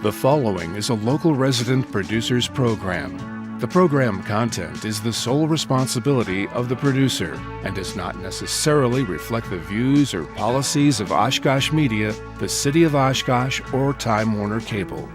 The following is a local resident producers program. The program content is the sole responsibility of the producer and does not necessarily reflect the views or policies of Oshkosh Media, the City of Oshkosh, or Time Warner Cable.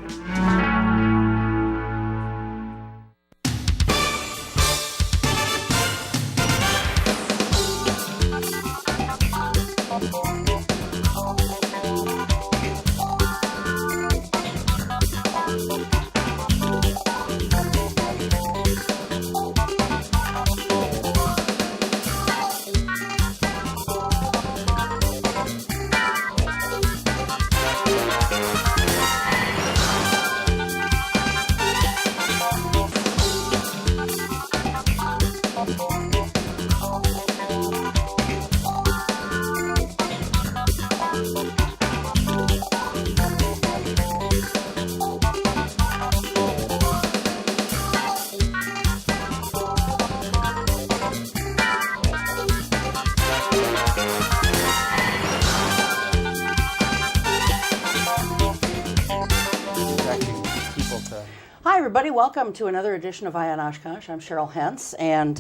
Hi everybody, welcome to another edition of Eye on Oshkosh. I'm Cheryl Hentz, and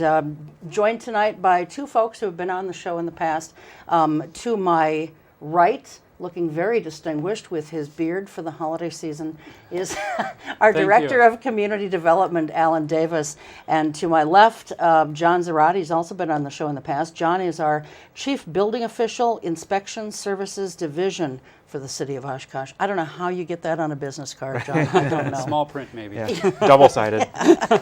joined tonight by two folks who have been on the show in the past. To my right, looking very distinguished with his beard for the holiday season, is our Director of Community Development, Alan Davis. And to my left, John Zarate. He's also been on the show in the past. John is our Chief Building Official, Inspection Services Division for the City of Oshkosh. I don't know how you get that on a business card, John. I don't know. Small print, maybe. Yeah. Double-sided.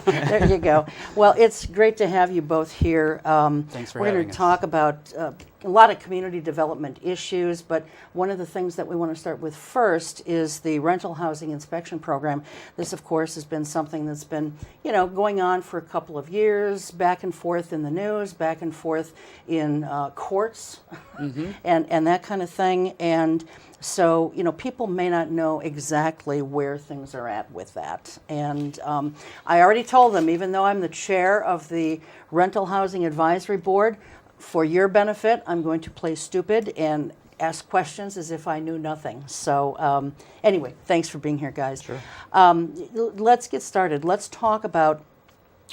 There you go. Well, it's great to have you both here. Thanks for having us. We're going to talk about a lot of community development issues, but one of the things that we want to start with first is the rental housing inspection program. This, of course, has been something that's been, going on for a couple of years, back and forth in the news, back and forth in courts, and that kind of thing. And so, people may not know exactly where things are at with that. And I already told them, even though I'm the chair of the Rental Housing Advisory Board, for your benefit, I'm going to play stupid and ask questions as if I knew nothing. So anyway, thanks for being here, guys. Sure. Let's get started. Let's talk about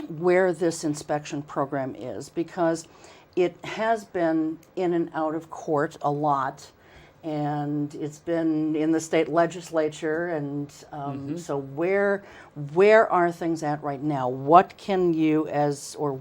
where this inspection program is, because it has been in and out of court a lot. And it's been in the state legislature, and so where are things at right now? What can you,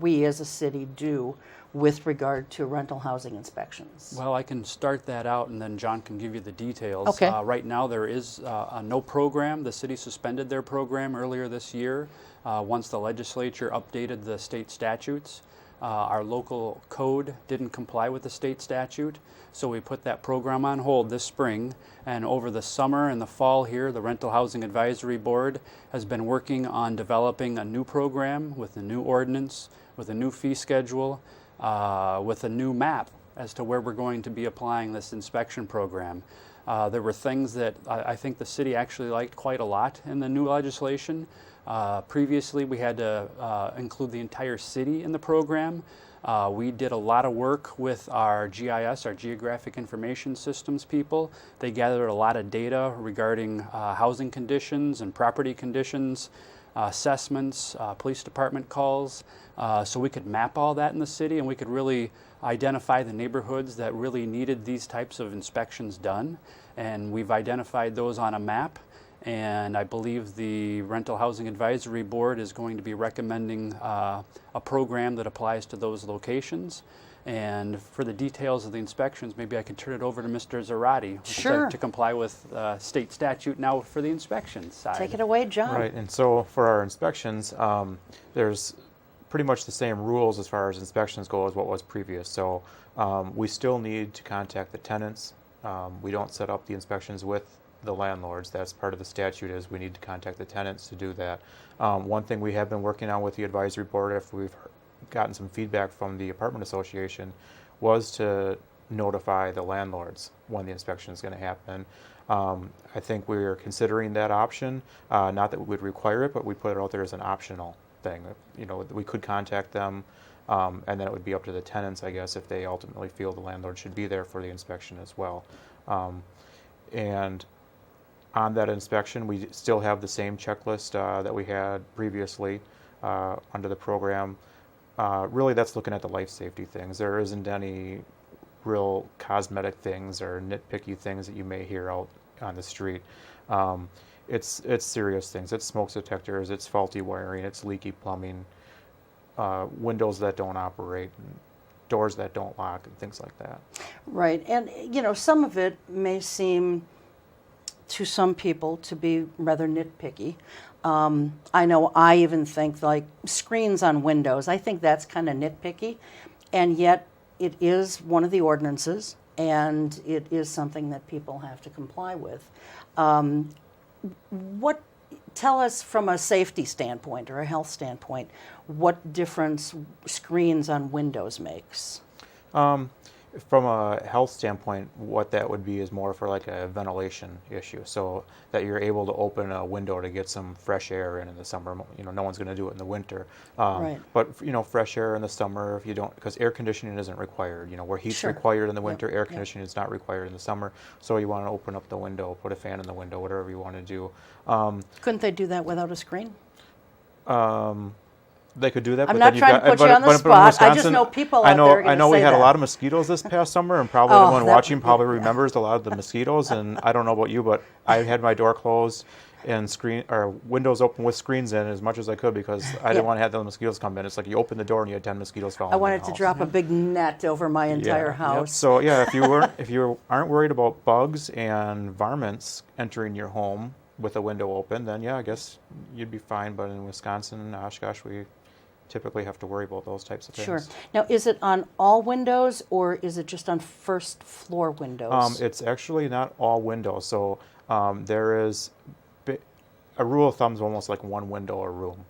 we as a city, do with regard to rental housing inspections? Well, I can start that out, and then John can give you the details. Okay. Right now, there is no program. The city suspended their program earlier this year once the legislature updated the state statutes. Our local code didn't comply with the state statute, so we put that program on hold this spring. And over the summer and the fall here, the Rental Housing Advisory Board has been working on developing a new program with a new ordinance, with a new fee schedule, with a new map as to where we're going to be applying this inspection program. There were things that I think the city actually liked quite a lot in the new legislation. Previously, we had to include the entire city in the program. We did a lot of work with our GIS, our Geographic Information Systems people. They gathered a lot of data regarding housing conditions and property conditions, assessments, police department calls, so we could map all that in the city, and we could really identify the neighborhoods that really needed these types of inspections done. And we've identified those on a map. And I believe the Rental Housing Advisory Board is going to be recommending a program that applies to those locations. And for the details of the inspections, maybe I can turn it over to Mr. Zarate. Sure. To comply with state statute now for the inspections side. Take it away, John. Right, and so for our inspections, there's pretty much the same rules as far as inspections go as what was previous. So we still need to contact the tenants. We don't set up the inspections with the landlords. That's part of the statute, is we need to contact the tenants to do that. One thing we have been working on with the advisory board, after we've gotten some feedback from the apartment association, was to notify the landlords when the inspection is going to happen. I think we're considering that option. Not that we would require it, but we put it out there as an optional thing. We could contact them, and then it would be up to the tenants, I guess, if they ultimately feel the landlord should be there for the inspection as well. And on that inspection, we still have the same checklist that we had previously under the program. Really, that's looking at the life safety things. There isn't any real cosmetic things or nitpicky things that you may hear out on the street. It's serious things. It's smoke detectors, it's faulty wiring, it's leaky plumbing, windows that don't operate, doors that don't lock, and things like that. Right, and some of it may seem to some people to be rather nitpicky. I know I even think like screens on windows, I think that's kind of nitpicky, and yet it is one of the ordinances, and it is something that people have to comply with. Tell us from a safety standpoint or a health standpoint, what difference screens on windows makes? From a health standpoint, what that would be is more for like a ventilation issue, so that you're able to open a window to get some fresh air in the summer. No one's going to do it in the winter. Right. But fresh air in the summer, if you don't, because air conditioning isn't required. Where heat's Sure. required in the winter, Yep. air Yep. conditioning is not required in the summer. So you want to open up the window, put a fan in the window, whatever you want to do. Couldn't they do that without a screen? They could do that. I'm but not then you've trying to got- put but- you on the but in spot. I just Wisconsin, know people I out know, there are I gonna know we say had a that. lot of mosquitoes this past summer, and probably Oh, anyone that- watching probably remembers a lot of the mosquitoes. And I don't know about you, but I had my door closed and windows open with screens in as much as I could because I Yeah. didn't want to have the mosquitoes come in. It's like you open the door and you had 10 mosquitoes falling I in wanted the to house. drop a big net over my entire Yep. house. So yeah, if you aren't worried about bugs and varmints entering your home with a window open, then yeah, I guess you'd be fine. But in Wisconsin, Oshkosh, we typically have to worry about those types of things. Sure. Now, is it on all windows or is it just on first floor windows? It's actually not all windows. So there is a rule of thumb is almost like one window a room.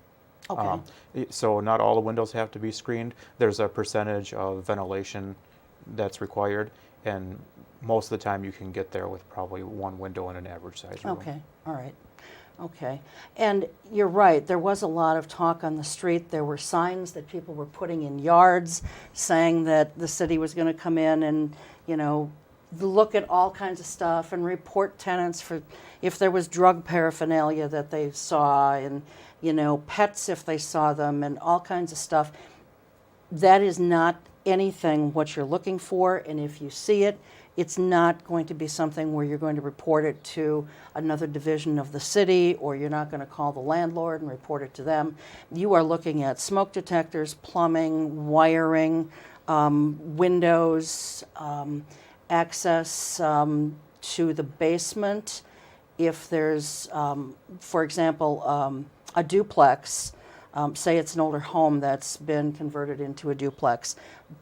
Okay. So not all the windows have to be screened. There's a percentage of ventilation that's required, and most of the time you can get there with probably one window in an average size room. Okay, all right. Okay. And you're right, there was a lot of talk on the street. There were signs that people were putting in yards saying that the city was going to come in and, look at all kinds of stuff and report tenants for if there was drug paraphernalia that they saw and, pets if they saw them and all kinds of stuff. That is not anything what you're looking for, and if you see it, it's not going to be something where you're going to report it to another division of the city, or you're not going to call the landlord and report it to them. You are looking at smoke detectors, plumbing, wiring, windows, access to the basement. If there's, for example, a duplex, say it's an older home that's been converted into a duplex,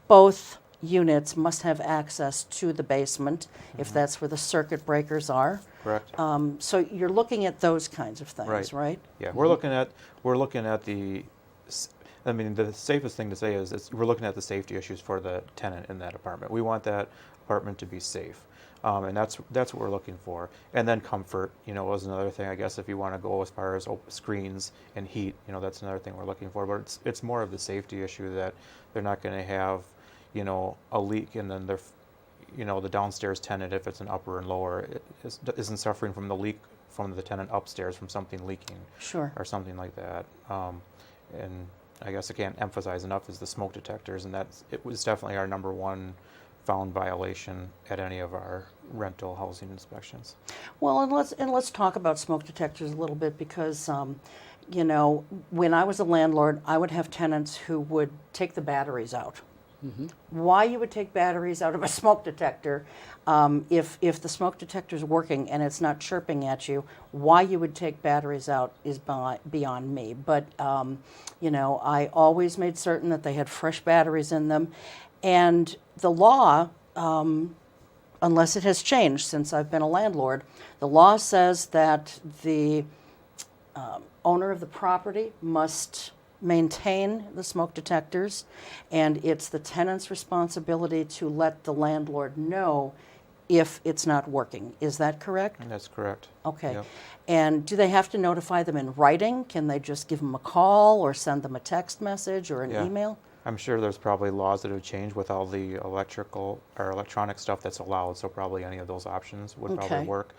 both units must have access to the basement if that's where the circuit breakers are. Correct. So you're looking at those kinds of things, right? Yeah, we're looking at the. I mean, the safest thing to say is we're looking at the safety issues for the tenant in that apartment. We want that apartment to be safe, and that's what we're looking for. And then comfort, was another thing. I guess if you want to go as far as screens and heat, that's another thing we're looking for. But it's more of the safety issue that they're not going to have, a leak and then they're, the downstairs tenant, if it's an upper and lower, isn't suffering from the leak from the tenant upstairs from something leaking. Sure. Or something like that. And I guess I can't emphasize enough is the smoke detectors, and it was definitely our number one found violation at any of our rental housing inspections. Well, and let's talk about smoke detectors a little bit because, when I was a landlord, I would have tenants who would take the batteries out. Mm-hmm. Why you would take batteries out of a smoke detector, if the smoke detector is working and it's not chirping at you, why you would take batteries out is beyond me. But, I always made certain that they had fresh batteries in them. And the law, unless it has changed since I've been a landlord, the law says that the owner of the property must maintain the smoke detectors, and it's the tenant's responsibility to let the landlord know if it's not working. Is that correct? That's correct. Okay. Yep. And do they have to notify them in writing? Can they just give them a call or send them a text message or an Yeah. email? I'm sure there's probably laws that have changed with all the electrical or electronic stuff that's allowed, so probably any of those options would Okay. probably work.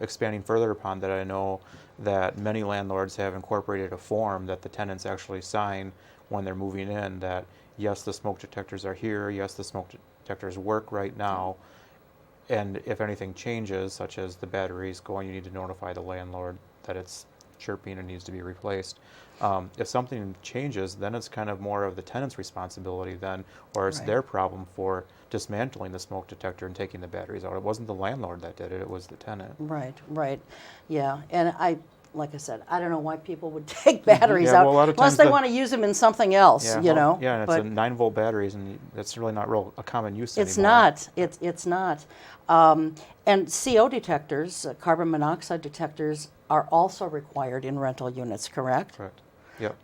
Expanding further upon that, I know that many landlords have incorporated a form that the tenants actually sign when they're moving in that, yes, the smoke detectors are here, yes, the smoke detectors work right now, and if anything changes, such as the batteries going, you need to notify the landlord that it's chirping and needs to be replaced. If something changes, then it's kind of more of the tenant's responsibility then, or it's Right. their problem for dismantling the smoke detector and taking the batteries out. It wasn't the landlord that did it, it was the tenant. Right, right. Yeah, and like I said, I don't know why people would take batteries Yeah, out well, a lot of unless times they the- want to use them in something else, Yeah, you well, know. yeah, and but it's a 9-volt batteries, and that's really not real a common use it's anymore. not. It's not. And CO detectors, carbon monoxide detectors, are also required in rental units, correct? Correct. Yep.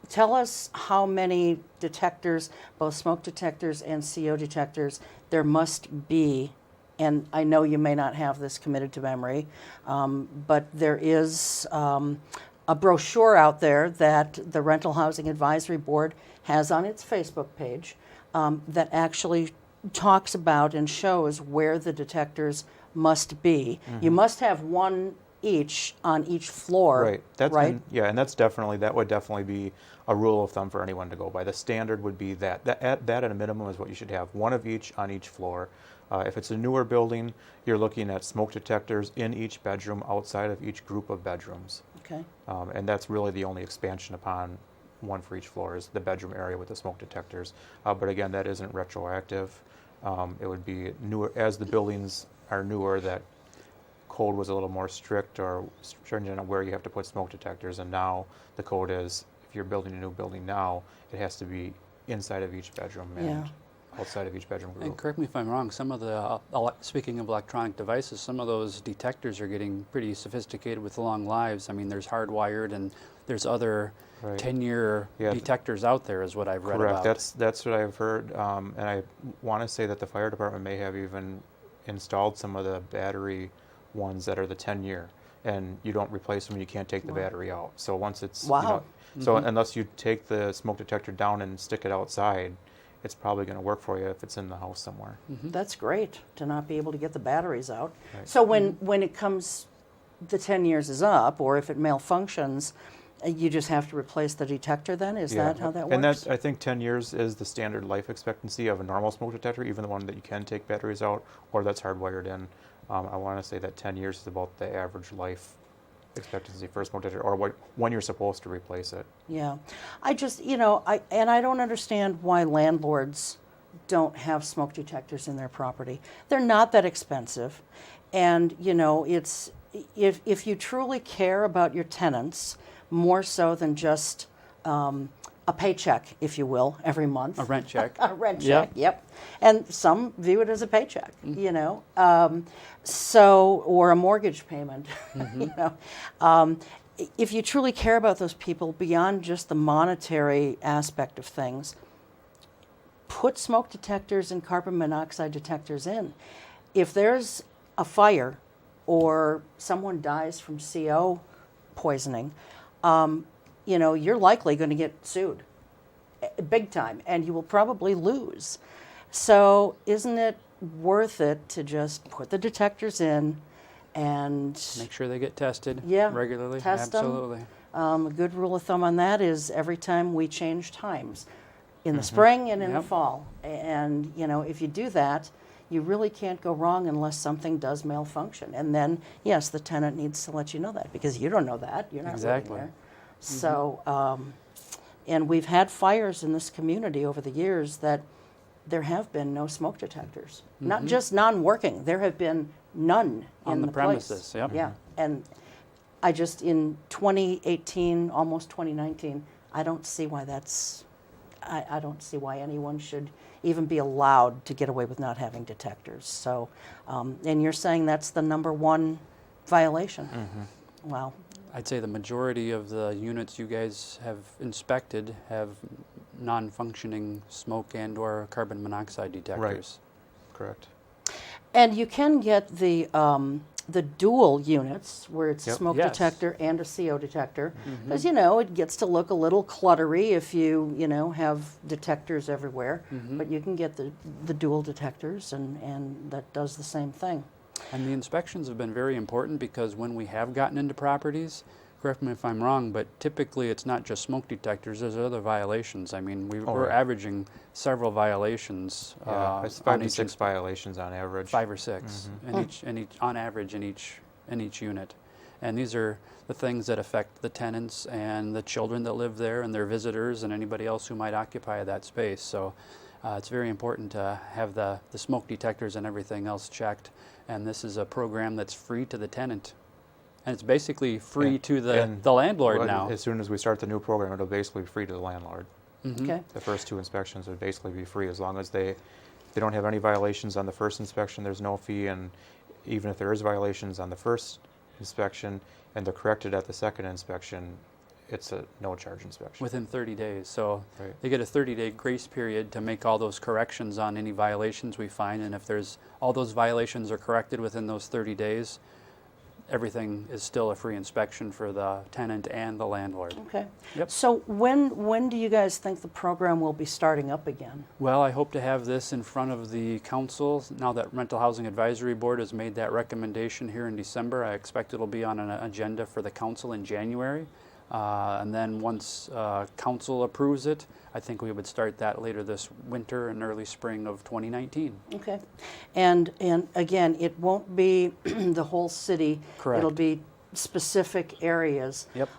Tell us how many detectors, both smoke detectors and CO detectors, there must be. And I know you may not have this committed to memory, but there is a brochure out there that the Rental Housing Advisory Board has on its Facebook page that actually talks about and shows where the detectors must be. You must have one each on each floor, Right. That's right? and, yeah, and that would definitely be a rule of thumb for anyone to go by. The standard would be that at a minimum is what you should have, one of each on each floor. If it's a newer building, you're looking at smoke detectors in each bedroom outside of each group of bedrooms. Okay. And that's really the only expansion upon one for each floor is the bedroom area with the smoke detectors. But again, that isn't retroactive. It would be newer, as the buildings are newer, that code was a little more strict or stringent on where you have to put smoke detectors. And now the code is, if you're building a new building now, it has to be inside of each bedroom and Yeah. outside of each bedroom And group. correct me if I'm wrong, some of the, speaking of electronic devices, some of those detectors are getting pretty sophisticated with long lives. I mean, there's hardwired and there's other Right. 10-year Yeah. detectors out there is what I've read Correct. about. That's what I've heard, and I want to say that the fire department may have even installed some of the battery ones that are the 10-year, and you don't replace them, you can't take the battery out. So once it's Wow. so unless you take the smoke detector down and stick it outside, it's probably going to work for you if it's in the house somewhere. That's great to not be able to get the batteries out. Right. So when it comes, the 10 years is up, or if it malfunctions, you just have to replace the detector then? Is that how that works? And that's, I think 10 years is the standard life expectancy of a normal smoke detector, even the one that you can take batteries out or that's hardwired in. I want to say that 10 years is about the average life expectancy for a smoke detector, or when you're supposed to replace it. Yeah. I just, I don't understand why landlords don't have smoke detectors in their property. They're not that expensive. And, it's, if you truly care about your tenants, more so than just a paycheck, if you will, every month. A rent check. A rent Yeah. check, yep. And some view it as a paycheck, or a mortgage payment, if you truly care about those people beyond just the monetary aspect of things, put smoke detectors and carbon monoxide detectors in. If there's a fire or someone dies from CO poisoning, you're likely going to get sued big time, and you will probably lose. So isn't it worth it to just put the detectors in and Make sure they get tested Yeah, regularly. test 'em. Absolutely. a good rule of thumb on that is every time we change times, in the spring and in the Yep. fall. And, if you do that, you really can't go wrong unless something does malfunction. And then, yes, the tenant needs to let you know that because you don't know that. You're not Exactly. living there. So, and we've had fires in this community over the years that there have been no smoke detectors. Not just non-working, there have been none On in the place. premises, yep. Yeah, and I just, in 2018, almost 2019, I don't see why I don't see why anyone should even be allowed to get away with not having detectors. So, and you're saying that's the number one violation? Wow. I'd say the majority of the units you guys have inspected have non-functioning smoke and or carbon monoxide detectors. Correct. And you can get the dual units where it's a Yep. smoke Yes. detector and a CO detector, because it gets to look a little cluttery if you have detectors everywhere. But you can get the dual detectors, and that does the same thing. And the inspections have been very important because when we have gotten into properties, correct me if I'm wrong, but typically it's not just smoke detectors, there's other violations. I mean, we're right. averaging several violations Yeah, it's on 5 to each 6 violations on average. 5 or 6 in each on average in each unit. And these are the things that affect the tenants and the children that live there and their visitors and anybody else who might occupy that space. So it's very important to have the smoke detectors and everything else checked. And this is a program that's free to the tenant. And it's basically free to the landlord Well, now. As soon as we start the new program, it'll basically be free to the landlord. Okay. The first 2 inspections would basically be free as long as they don't have any violations on the first inspection. There's no fee, and even if there is violations on the first inspection and they're corrected at the second inspection, it's a no charge inspection. Within 30 days. So Right. they get a 30-day grace period to make all those corrections on any violations we find. And if there's all those violations are corrected within those 30 days, everything is still a free inspection for the tenant and the landlord. Okay. Yep. So when do you guys think the program will be starting up again? Well, I hope to have this in front of the council now that Rental Housing Advisory Board has made that recommendation here in December. I expect it'll be on an agenda for the council in January. And then once council approves it, I think we would start that later this winter and early spring of 2019. Okay. And again, it won't be the whole city. Correct. It'll be specific areas. Yep.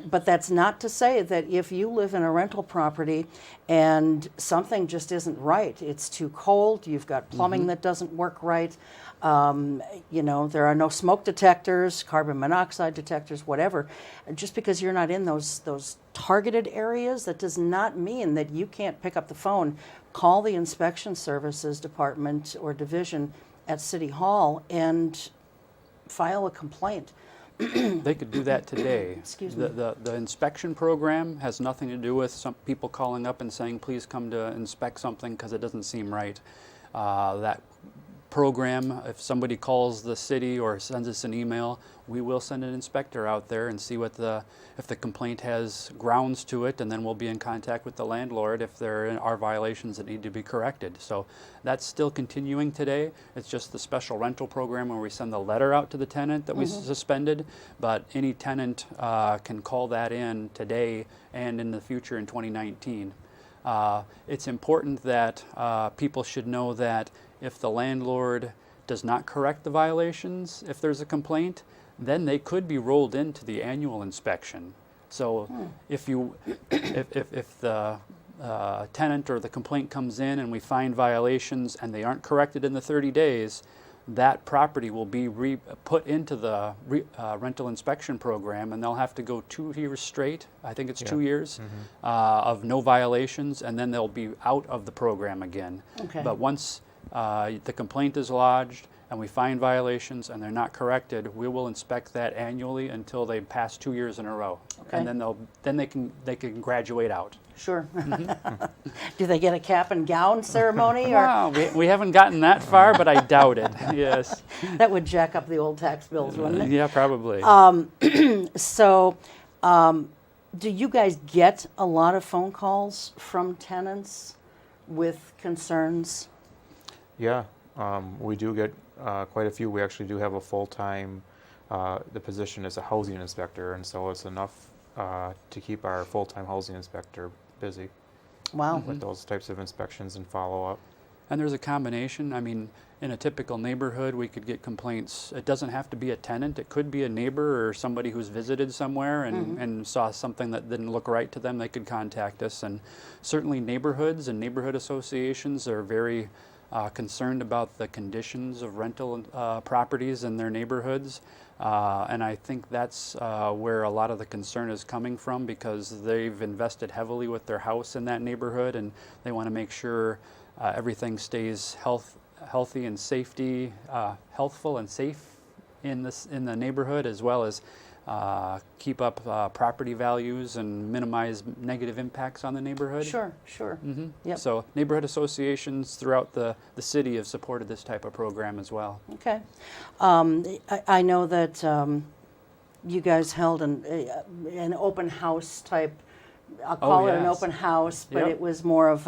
But that's not to say that if you live in a rental property and something just isn't right, it's too cold, you've got plumbing that doesn't work right, there are no smoke detectors, carbon monoxide detectors, whatever. Just because you're not in those targeted areas, that does not mean that you can't pick up the phone, call the inspection services department or division at City Hall and file a complaint. They could do that today. Excuse me. The inspection program has nothing to do with some people calling up and saying, please come to inspect something because it doesn't seem right. That program, if somebody calls the city or sends us an email, we will send an inspector out there and see if the complaint has grounds to it, and then we'll be in contact with the landlord if there are violations that need to be corrected. So that's still continuing today. It's just the special rental program where we send the letter out to the tenant that we suspended, but any tenant can call that in today and in the future in 2019. It's important that people should know that if the landlord does not correct the violations, if there's a complaint, then they could be rolled into the annual inspection. So if the tenant or the complaint comes in and we find violations and they aren't corrected in the 30 days, that property will be put into the rental inspection program, and they'll have to go 2 years straight. I think it's 2 years of no violations, and then they'll be out of the program again. Okay. But once the complaint is lodged and we find violations and they're not corrected, we will inspect that annually until they pass 2 years in a row. Okay. And then they can graduate out. Sure. Do they get a cap and gown ceremony? Or Wow, we haven't gotten that far, but I doubt it. Yes. that would jack up the old tax bills, wouldn't it? Yeah, probably. So, do you guys get a lot of phone calls from tenants with concerns? Yeah, we do get quite a few. We actually do have a full-time, the position is a housing inspector, and so it's enough to keep our full-time housing inspector busy Wow. with those types of inspections and follow-up. And there's a combination. I mean, in a typical neighborhood, we could get complaints. It doesn't have to be a tenant. It could be a neighbor or somebody who's visited somewhere and saw something that didn't look right to them. They could contact us. And certainly neighborhoods and neighborhood associations are very concerned about the conditions of rental properties in their neighborhoods. And I think that's where a lot of the concern is coming from, because they've invested heavily with their house in that neighborhood, and they want to make sure everything stays healthy and healthful and safe in the neighborhood, as well as keep up property values and minimize negative impacts on the neighborhood. Sure. Yep. So neighborhood associations throughout the city have supported this type of program as well. Okay. I know that you guys held an open house type. I'll call it an yes. open house, but Yep. it was more of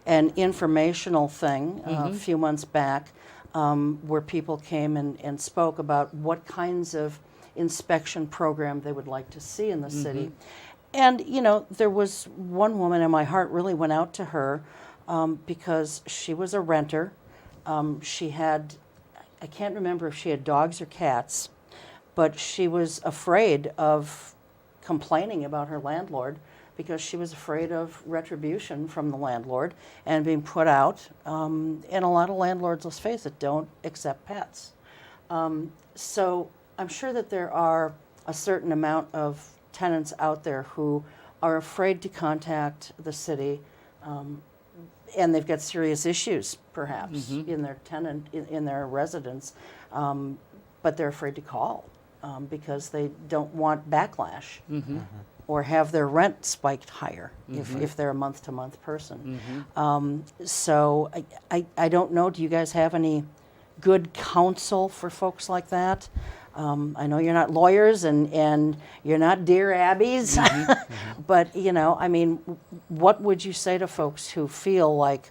an informational thing a few months back. where people came and spoke about what kinds of inspection program they would like to see in the city. And, you know, there was one woman, and my heart really went out to her because she was a renter. She had, I can't remember if she had dogs or cats, but she was afraid of complaining about her landlord because she was afraid of retribution from the landlord and being put out. And a lot of landlords, let's face it, don't accept pets. So I'm sure that there are a certain amount of tenants out there who are afraid to contact the city, and they've got serious issues, perhaps, in their in their residence, but they're afraid to call because they don't want backlash or have their rent spiked higher if they're a month-to-month person. So I don't know. Do you guys have any good counsel for folks like that? I know you're not lawyers and you're not Dear Abbeys, but, you know, I mean, what would you say to folks who feel like,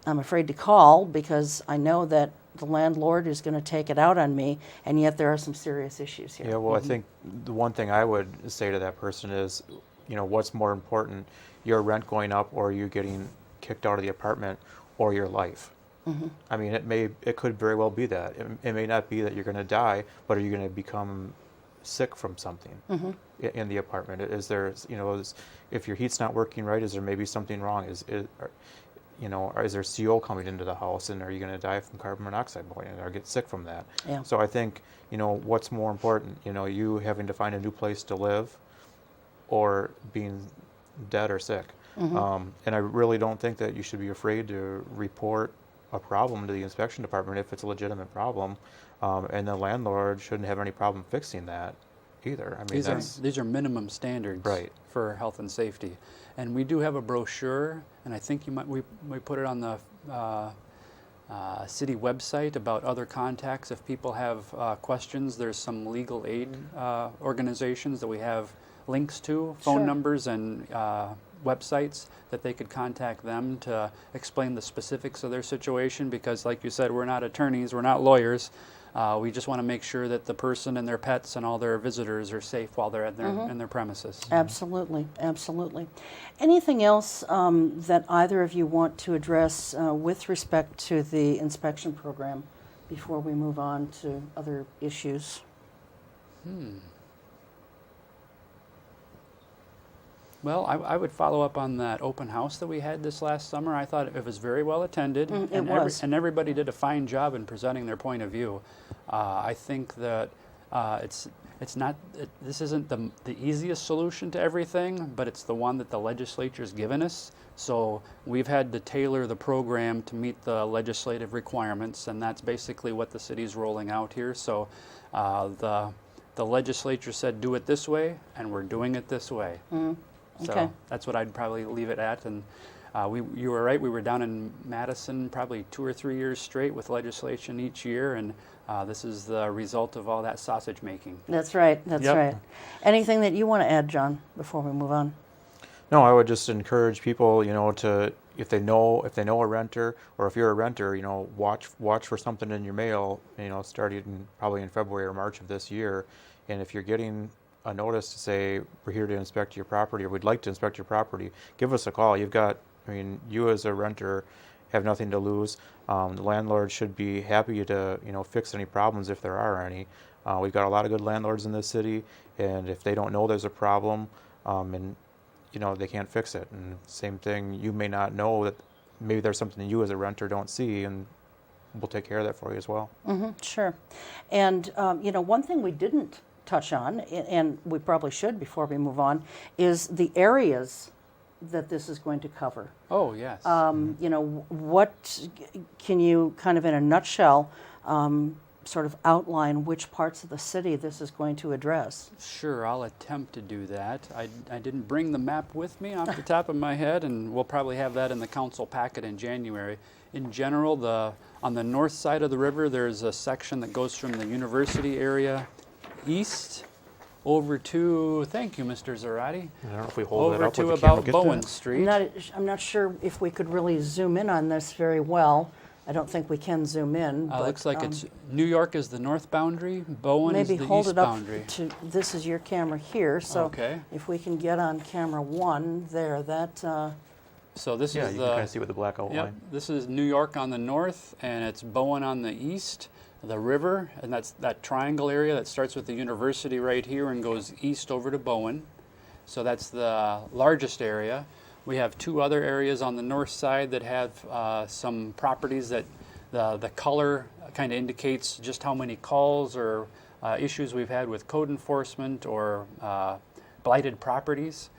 I'm afraid to call because I know that the landlord is going to take it out on me, and yet there are some serious issues here? Yeah, well, I think the one thing I would say to that person is, you know, what's more important, your rent going up or you getting kicked out of the apartment or your life? I mean, it could very well be that. It may not be that you're going to die, but are you going to become sick from something in the apartment? Is there, you know, if your heat's not working right, is there maybe something wrong? You know, is there CO coming into the house, and are you going to die from carbon monoxide poisoning or get sick from that? Yeah. So I think, you know, what's more important, you know, you having to find a new place to live or being dead or sick. And I really don't think that you should be afraid to report a problem to the inspection department if it's a legitimate problem, and the landlord shouldn't have any problem fixing that either. I mean, these are minimum standards for health and safety, and we do have a brochure, and I think we put it on the city website about other contacts if people have questions. There's some legal aid organizations that we have links to, phone numbers and websites that they could contact them to explain the specifics of their situation, because like you said, we're not attorneys, we're not lawyers. We just want to make sure that the person and their pets and all their visitors are safe while they're in their premises. Absolutely, absolutely. Anything else that either of you want to address with respect to the inspection program before we move on to other issues? Well, I would follow up on that open house that we had this last summer. I thought it was very well attended, and everybody did a fine job in presenting their point of view. I think that this isn't the easiest solution to everything, but it's the one that the legislature's given us. So we've had to tailor the program to meet the legislative requirements, and that's basically what the city's rolling out here. So the legislature said do it this way, and we're doing it this way. So that's what I'd probably leave it at. And you were right, we were down in Madison probably 2 or 3 years straight with legislation each year, and this is the result of all that sausage making. That's right, that's right. Anything that you want to add, John, before we move on? No, I would just encourage people, you know, to if they know a renter, or if you're a renter, you know, watch for something in your mail, you know, starting probably in February or March of this year. And if you're getting a notice to say we're here to inspect your property, or we'd like to inspect your property, give us a call. You as a renter have nothing to lose. The landlord should be happy to, you know, fix any problems if there are any. We've got a lot of good landlords in this city, and if they don't know there's a problem, and you know, they can't fix it. And same thing, you may not know that maybe there's something you as a renter don't see, and we'll take care of that for you as well. Sure. And you know, one thing we didn't touch on, and we probably should before we move on, is the areas that this is going to cover. Oh, yes. You know, what can you kind of in a nutshell sort of outline which parts of the city this is going to address? Sure, I'll attempt to do that. I didn't bring the map with me off the top of my head, and we'll probably have that in the council packet in January. In general, on the north side of the river, there's a section that goes from the university area east over to, thank you, Mr. Zarate, I don't know if we hold that over up to with the camera. about Bowen Street. I'm not sure if we could really zoom in on this very well, I don't think we can zoom in. But, looks like it's New York is the north boundary, Bowen is maybe the hold east it up boundary. to, this is your camera here, so Okay. if we can get on camera 1 there, that, So this Yeah, is you the can kind of see with the black outline. Yep, this is New York on the north, and it's Bowen on the east, the river, and that's that triangle area that starts with the university right here and goes east over to Bowen. So that's the largest area. We have 2 other areas on the north side that have some properties that the color kind of indicates just how many calls or issues we've had with code enforcement or blighted properties.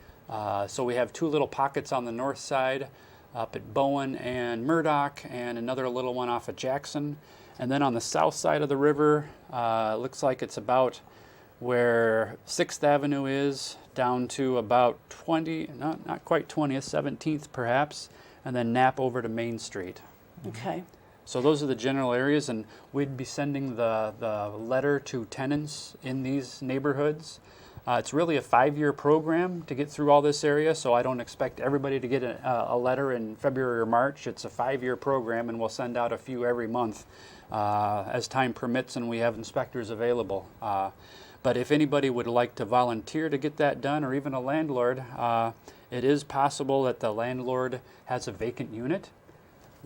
So we have 2 little pockets on the north side up at Bowen and Murdoch, and another little one off of Jackson. And then on the south side of the river, looks like it's about where 6th Avenue is, down to about 20, not quite 20th, 17th perhaps, and then nap over to Main Street. okay. So those are the general areas, and we'd be sending the letter to tenants in these neighborhoods. It's really a 5-year program to get through all this area, so I don't expect everybody to get a letter in February or March. It's a 5-year program, and we'll send out a few every month as time permits and we have inspectors available. But if anybody would like to volunteer to get that done, or even a landlord, it is possible that the landlord has a vacant unit.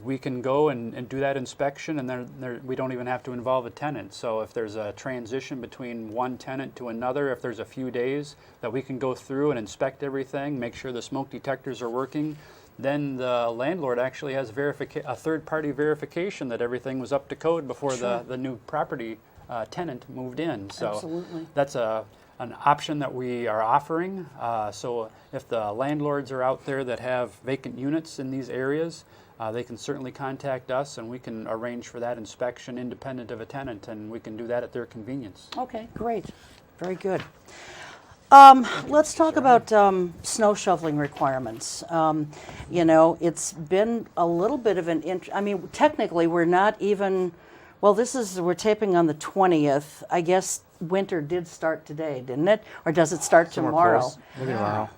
We can go and do that inspection, and then we don't even have to involve a tenant. So if there's a transition between one tenant to another, if there's a few days that we can go through and inspect everything, make sure the smoke detectors are working, then the landlord actually has a third-party verification that everything was up to code before Sure. the new property tenant moved in. So Absolutely. that's an option that we are offering. So if the landlords are out there that have vacant units in these areas, they can certainly contact us, and we can arrange for that inspection independent of a tenant, and we can do that at their convenience. Okay, great. Very good. Let's talk about snow shoveling requirements. It's been a little bit of I mean, technically, we're not even, well, we're taping on the 20th. I guess winter did start today, didn't it? Or does it start Somewhere tomorrow? close. Maybe tomorrow.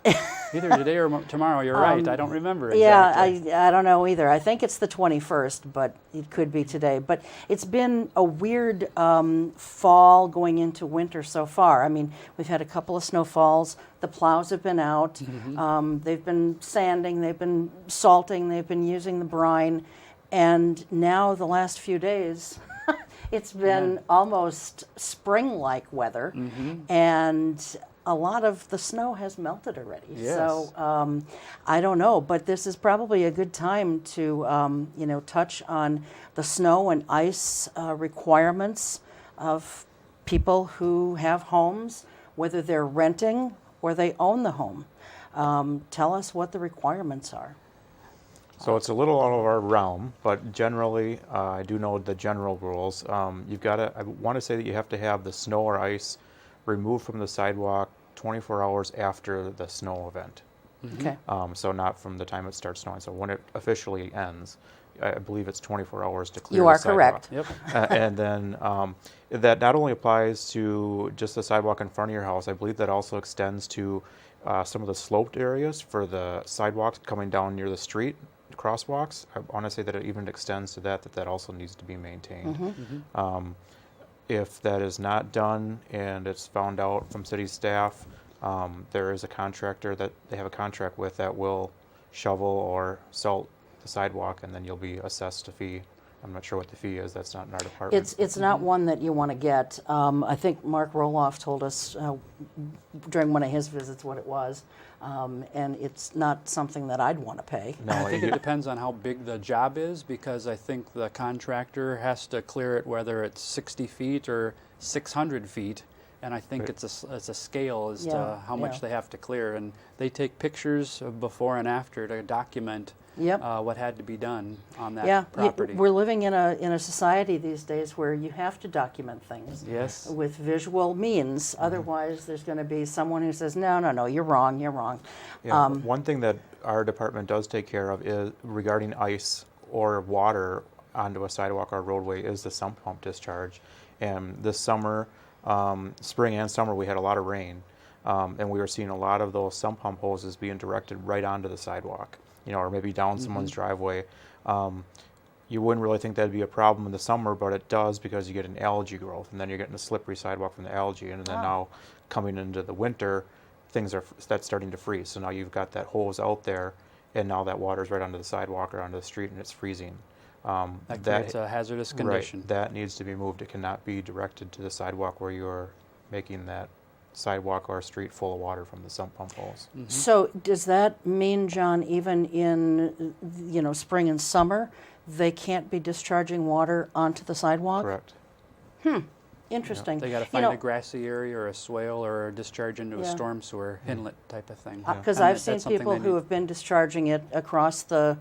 Either today or tomorrow, you're right. I don't remember exactly. Yeah, I don't know either. I think it's the 21st, but it could be today. But it's been a weird fall going into winter so far. I mean, we've had a couple of snowfalls. The plows have been out. Mm-hmm. They've been sanding. They've been salting. They've been using the brine. And now the last few days, it's been almost spring-like weather. Mm-hmm. And a lot of the snow has melted already. Yes. So I don't know, but this is probably a good time to touch on the snow and ice requirements of people who have homes, whether they're renting or they own the home. Tell us what the requirements are. So it's a little out of our realm, but generally, I do know the general rules. I want to say that you have to have the snow or ice removed from the sidewalk 24 hours after the snow event. Okay. So not from the time it starts snowing. So when it officially ends, I believe it's 24 hours to clear You the are sidewalk. correct. Yep. And then that not only applies to just the sidewalk in front of your house, I believe that also extends to some of the sloped areas for the sidewalks coming down near the street, crosswalks. I want to say that it even extends to that also needs to be maintained. Mm-hmm. If that is not done and it's found out from city staff, there is a contractor that they have a contract with that will shovel or salt the sidewalk, and then you'll be assessed a fee. I'm not sure what the fee is. That's not in our department. It's not one that you want to get. I think Mark Roloff told us during one of his visits what it was, and it's not something that I'd want to pay. No, I think it depends on how big the job is, because I think the contractor has to clear it whether it's 60 feet or 600 feet. And I think Right. it's a scale as Yeah, to how much yeah. they have to clear. And they take pictures of before and after to document Yep. what had to be done on that Yeah, property. we're living in a society these days where you have to document things Yes. with visual means. Otherwise, there's going to be someone who says, no, you're wrong, you're wrong. Yeah, one thing that our department does take care of is regarding ice or water onto a sidewalk or roadway is the sump pump discharge. And this summer, spring and summer, we had a lot of rain, and we were seeing a lot of those sump pump hoses being directed right onto the sidewalk, or maybe down someone's driveway. you wouldn't really think that'd be a problem in the summer, but it does because you get an algae growth, and then you're getting a slippery sidewalk from the algae, and then now coming into the winter, that's starting to freeze. So now you've got that hose out there, and now that water's right onto the sidewalk or onto the street, and it's freezing. That creates a hazardous condition. Right, that needs to be moved. It cannot be directed to the sidewalk where you're making that sidewalk or street full of water from the sump pump hose. So does that mean, John, even in, spring and summer, they can't be discharging water onto the sidewalk? Correct. Interesting. They got to find a grassy area or a swale or a discharge into a Yeah. storm sewer inlet type of thing. Because And I've seen that's something people they who need. have been discharging it across the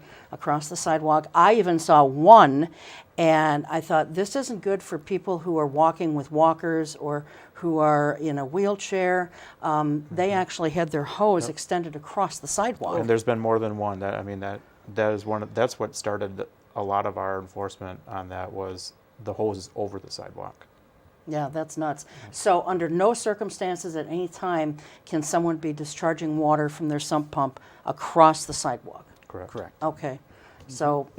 sidewalk. I even saw one, and I thought, this isn't good for people who are walking with walkers or who are in a wheelchair. They actually had their hose extended across the sidewalk. And there's been more than one. That's what started a lot of our enforcement on that, was the hose over the sidewalk. Yeah, that's nuts. So under no circumstances at any time can someone be discharging water from their sump pump across the sidewalk. Correct. Correct. Okay. So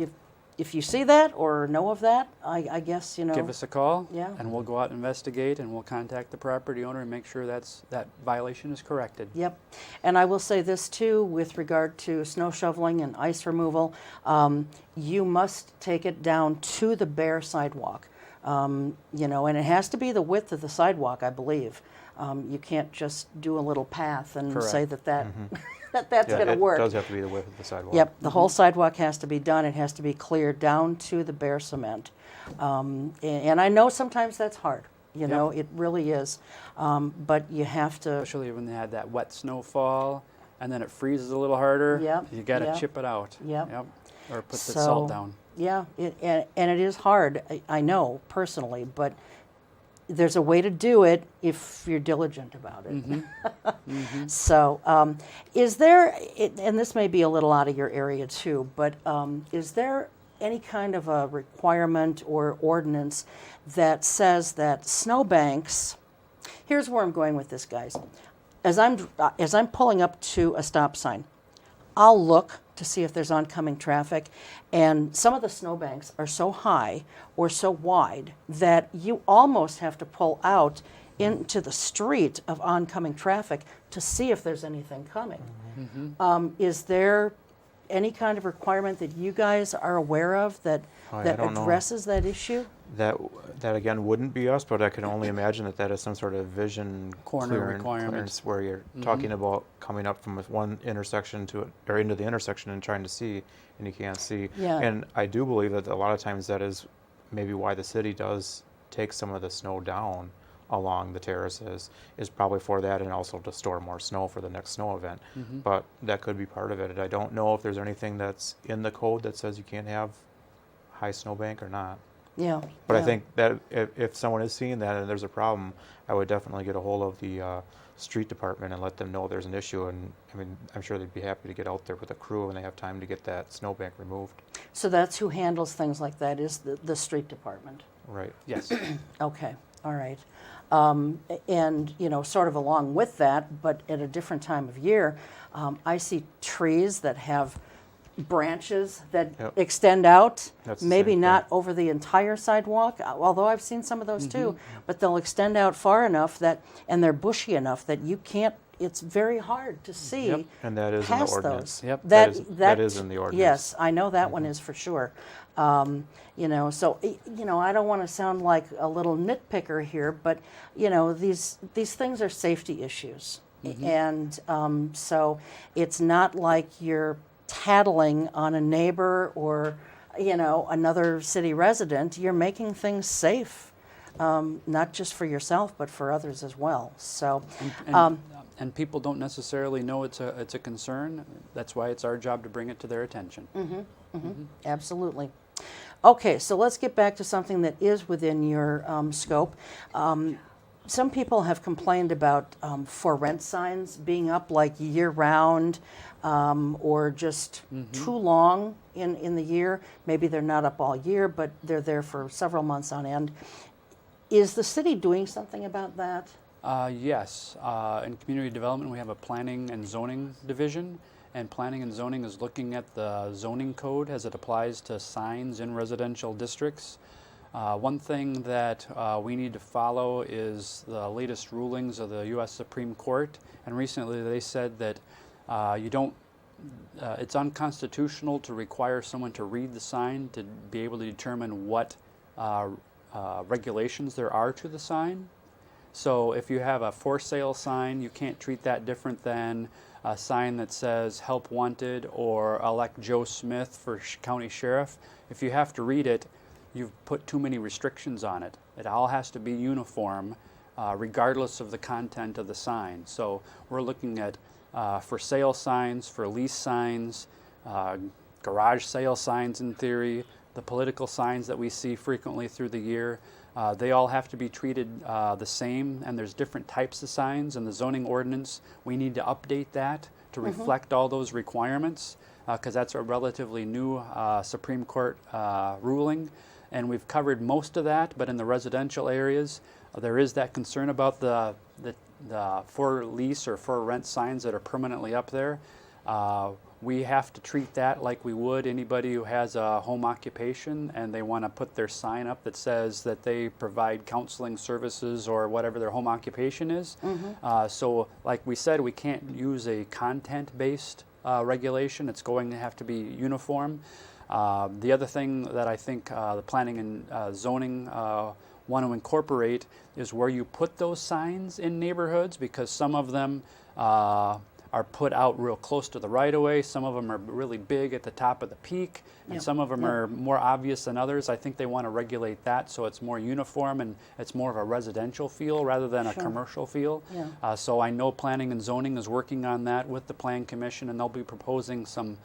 if you see that or know of that, I guess, Give us a call, Yeah. and we'll go out and investigate, and we'll contact the property owner and make sure that violation is corrected. Yep. And I will say this too, with regard to snow shoveling and ice removal, you must take it down to the bare sidewalk. And it has to be the width of the sidewalk, I believe. You can't just do a little path and Correct. say that's Yeah, going to work. It does have to be the width of the sidewalk. Yep, the whole sidewalk has to be done. It has to be cleared down to the bare cement. And I know sometimes that's hard. It really is. But you have to. Especially when they had that wet snowfall, and then it freezes a little harder. Yep, You got to yep. chip it out. Yep. Or put the So, salt down. Yeah, and it is hard, I know personally, but there's a way to do it if you're diligent about it. So, is there, and this may be a little out of your area too, but is there any kind of a requirement or ordinance that says that snowbanks, here's where I'm going with this, guys. As I'm pulling up to a stop sign, I'll look to see if there's oncoming traffic, and some of the snowbanks are so high or so wide that you almost have to pull out into the street of oncoming traffic to see if there's anything coming. Is there any kind of requirement that you guys are aware of that I that don't know. addresses that issue? That again wouldn't be us, but I can only imagine that is some sort of vision Corner requirement. clearance where you're talking about coming up from one intersection or into the intersection and trying to see, and you can't see. Yeah. And I do believe that a lot of times that is maybe why the city does take some of the snow down along the terraces, is probably for that, and also to store more snow for the next snow event. But that could be part of it. And I don't know if there's anything that's in the code that says you can't have high snowbank or not. Yeah. But I yeah. think that if someone is seeing that and there's a problem, I would definitely get a hold of the street department and let them know there's an issue. And I mean, I'm sure they'd be happy to get out there with a crew when they have time to get that snowbank removed. So that's who handles things like that, is the street department. Right. Yes. Okay, all right. And, sort of along with that, but at a different time of year, I see trees that have branches that Yep. extend out, That's the maybe same not thing. over the entire sidewalk, although I've seen some of those too, but they'll extend out far enough and they're bushy enough that you can't, it's very hard to see Yep. And that is in the past ordinance. those. Yep. That is in the ordinance. Yes, I know that one is for sure. So I don't want to sound like a little nitpicker here, but these things are safety issues, and so it's not like you're tattling on a neighbor or another city resident. You're making things safe, not just for yourself but for others as well. So. And people don't necessarily know it's a concern. That's why it's our job to bring it to their attention. Absolutely. Okay, so let's get back to something that is within your scope. Some people have complained about for rent signs being up like year-round or just too long in the year. Maybe they're not up all year, but they're there for several months on end. Is the city doing something about that? Yes. In community development, we have a planning and zoning division, and Planning and Zoning is looking at the zoning code as it applies to signs in residential districts. One thing that we need to follow is the latest rulings of the U.S. Supreme Court, and recently they said that it's unconstitutional to require someone to read the sign to be able to determine what regulations there are to the sign. So if you have a for sale sign, you can't treat that different than a sign that says help wanted or elect Joe Smith for county sheriff. If you have to read it, you've put too many restrictions on it. It all has to be uniform regardless of the content of the sign. So we're looking at for sale signs, for lease signs, garage sale signs in theory, the political signs that we see frequently through the year. They all have to be treated the same, and there's different types of signs in the zoning ordinance. We need to update that to reflect all those requirements because that's a relatively new Supreme Court ruling, and we've covered most of that, but in the residential areas, there is that concern about the for lease or for rent signs that are permanently up there. We have to treat that like we would anybody who has a home occupation and they want to put their sign up that says that they provide counseling services or whatever their home occupation is. So like we said, we can't use a content-based regulation. It's going to have to be uniform. The other thing that I think the planning and zoning want to incorporate is where you put those signs in neighborhoods, because some of them are put out real close to the right-of-way. Some of them are really big at the top of the peak, and some of them are more obvious than others. I think they want to regulate that so it's more uniform and it's more of a residential feel rather than a commercial feel. So I know Planning and Zoning is working on that with the Plan Commission, and they'll be proposing some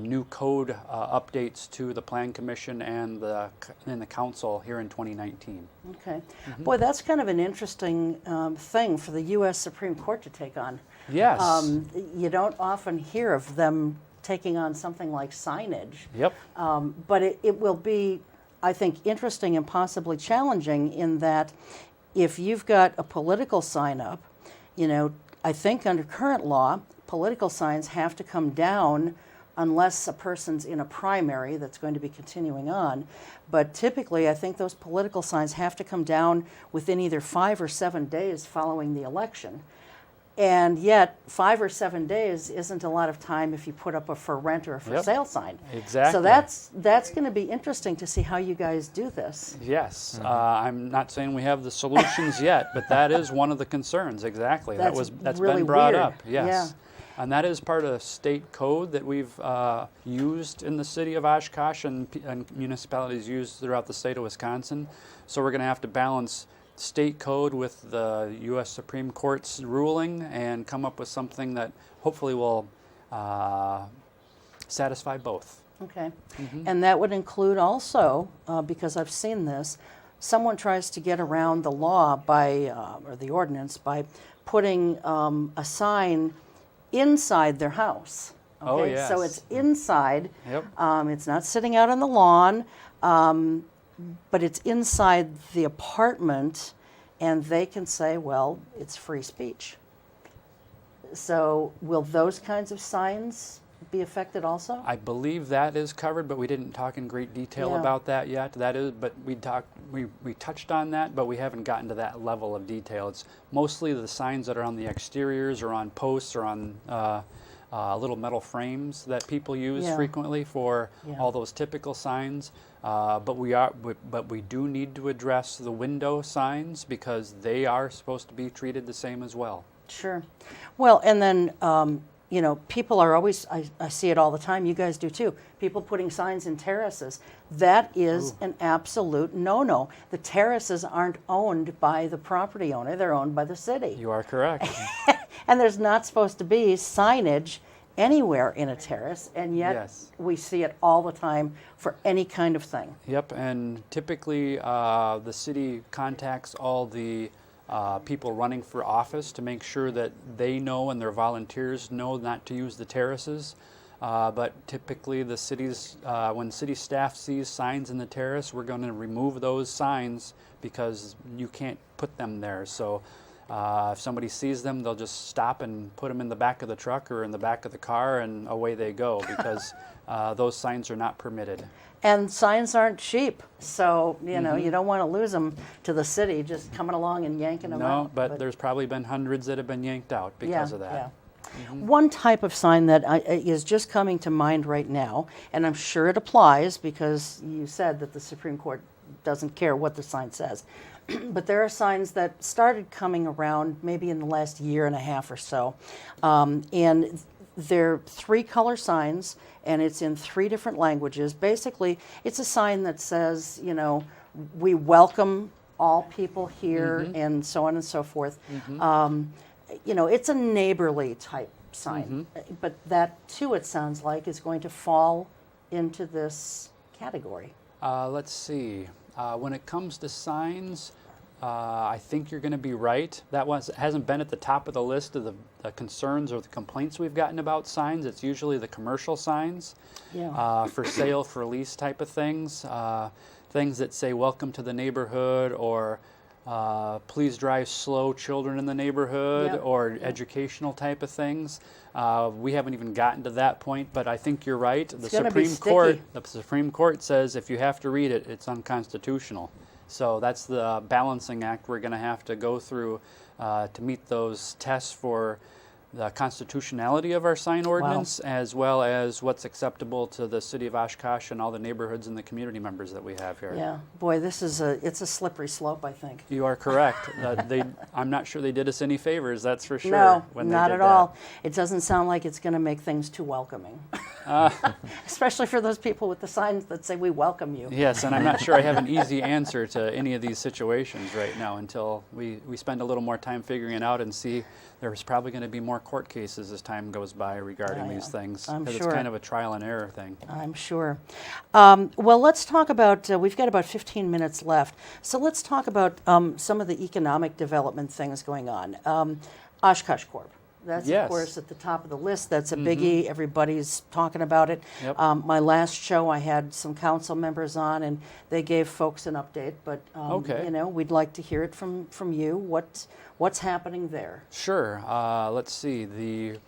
new code updates to the Plan Commission and the Council here in 2019. Okay. Boy, that's kind of an interesting thing for the U.S. Supreme Court to take on. Yes. You don't often hear of them taking on something like signage. Yep. But it will be, I think, interesting and possibly challenging in that if you've got a political sign up, I think under current law, political signs have to come down unless a person's in a primary that's going to be continuing on. But typically, I think those political signs have to come down within either 5 or 7 days following the election. And yet, 5 or 7 days isn't a lot of time if you put up a for rent or a for sale sign. Exactly. So that's going to be interesting to see how you guys do this. Yes. I'm not saying we have the solutions yet, but that is one of the concerns. Exactly. That's really been brought weird. up. Yes. And that is part of state code that we've used in the city of Oshkosh and municipalities used throughout the state of Wisconsin. So we're going to have to balance state code with the U.S. Supreme Court's ruling and come up with something that hopefully will satisfy both. Okay. And that would include also, because I've seen this, someone tries to get around the law or the ordinance by putting a sign inside their house. Okay? Oh, yes. So it's inside. Yep. It's not sitting out on the lawn, but it's inside the apartment, and they can say, well, it's free speech. So will those kinds of signs be affected also? I believe that is covered, but we didn't talk in great detail about that yet. That is, but we touched on that, but we haven't gotten to that level of detail. It's mostly the signs that are on the exteriors or on posts or on little metal frames that people use frequently for all those typical signs. But we do need to address the window signs because they are supposed to be treated the same as well. Sure. Well, and then people are always, I see it all the time, you guys do too, people putting signs in terraces. That is an absolute no-no. The terraces aren't owned by the property owner, they're owned by the city. You are correct. And there's not supposed to be signage anywhere in a terrace, and yet we see it all the time for any kind of thing. Yep, and typically the city contacts all the people running for office to make sure that they know and their volunteers know not to use the terraces. But typically the cities, when city staff sees signs in the terrace, we're going to remove those signs because you can't put them there. So If somebody sees them, they'll just stop and put them in the back of the truck or in the back of the car, and away they go, because those signs are not permitted. And signs aren't cheap, so you know you don't want to lose them to the city just coming along and yanking them out. No, but there's probably been hundreds that have been yanked out because of that. Yeah. One type of sign that is just coming to mind right now, and I'm sure it applies because you said that the Supreme Court doesn't care what the sign says. But there are signs that started coming around maybe in the last year and a half or so. And they're 3-color signs, and it's in 3 different languages. Basically, it's a sign that says, you know, we welcome all people here, and so on and so forth. You know, it's a neighborly type sign, but that too, it sounds like, is going to fall into this category. Let's see. When it comes to signs, I think you're going to be right. That hasn't been at the top of the list of the concerns or the complaints we've gotten about signs. It's usually the commercial signs, for sale, for lease type of things. Things that say "Welcome to the neighborhood" or "Please drive slow, children in the neighborhood," or educational type of things. We haven't even gotten to that point, but I think you're right. The Supreme Court says if you have to read it, it's unconstitutional. So that's the balancing act we're going to have to go through to meet those tests for the constitutionality of our sign ordinance, as well as what's acceptable to the City of Oshkosh and all the neighborhoods and the community members that we have here. Yeah, boy, it's a slippery slope, I think. You are correct. I'm not sure they did us any favors, that's for sure. No, when they not did at that. all. It doesn't sound like it's going to make things too welcoming. Especially for those people with the signs that say, "We welcome you." Yes, and I'm not sure I have an easy answer to any of these situations right now until we spend a little more time figuring it out and see. There's probably going to be more court cases as time goes by regarding these things, because it's kind of a trial and error thing. I'm sure. Well, let's talk about, we've got about 15 minutes left, so let's talk about some of the economic development things going on. Oshkosh Corp. That's, of course, at the top of the list. That's a biggie. Everybody's talking about it. Yep. My last show, I had some council members on, and they gave folks an update. But you know, we'd like to hear it from you. What's happening there? Sure. Let's see. The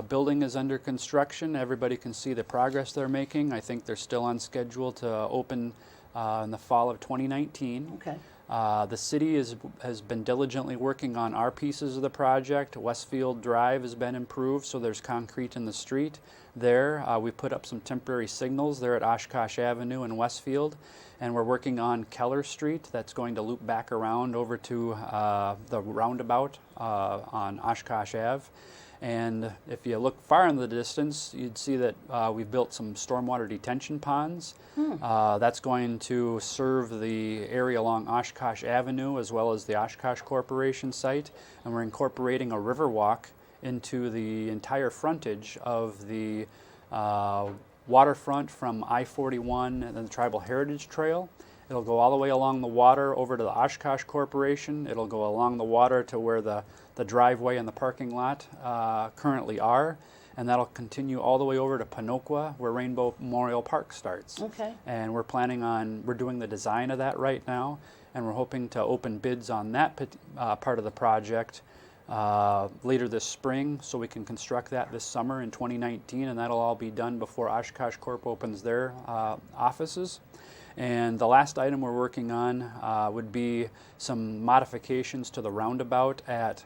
building is under construction. Everybody can see the progress they're making. I think they're still on schedule to open in the fall of 2019. Okay. The city has been diligently working on our pieces of the project. Westfield Drive has been improved, so there's concrete in the street there. We put up some temporary signals there at Oshkosh Avenue in Westfield, and we're working on Keller Street. That's going to loop back around over to the roundabout on Oshkosh Ave. And if you look far in the distance, you'd see that we've built some stormwater detention ponds. That's going to serve the area along Oshkosh Avenue as well as the Oshkosh Corporation site. And we're incorporating a river walk into the entire frontage of the waterfront from I-41 and the Tribal Heritage Trail. It'll go all the way along the water over to the Oshkosh Corporation. It'll go along the water to where the driveway and the parking lot currently are, and that'll continue all the way over to Panoqua, where Rainbow Memorial Park starts. Okay. And we're doing the design of that right now, and we're hoping to open bids on that part of the project later this spring, so we can construct that this summer in 2019, and that'll all be done before Oshkosh Corp opens their offices. And the last item we're working on would be some modifications to the roundabout at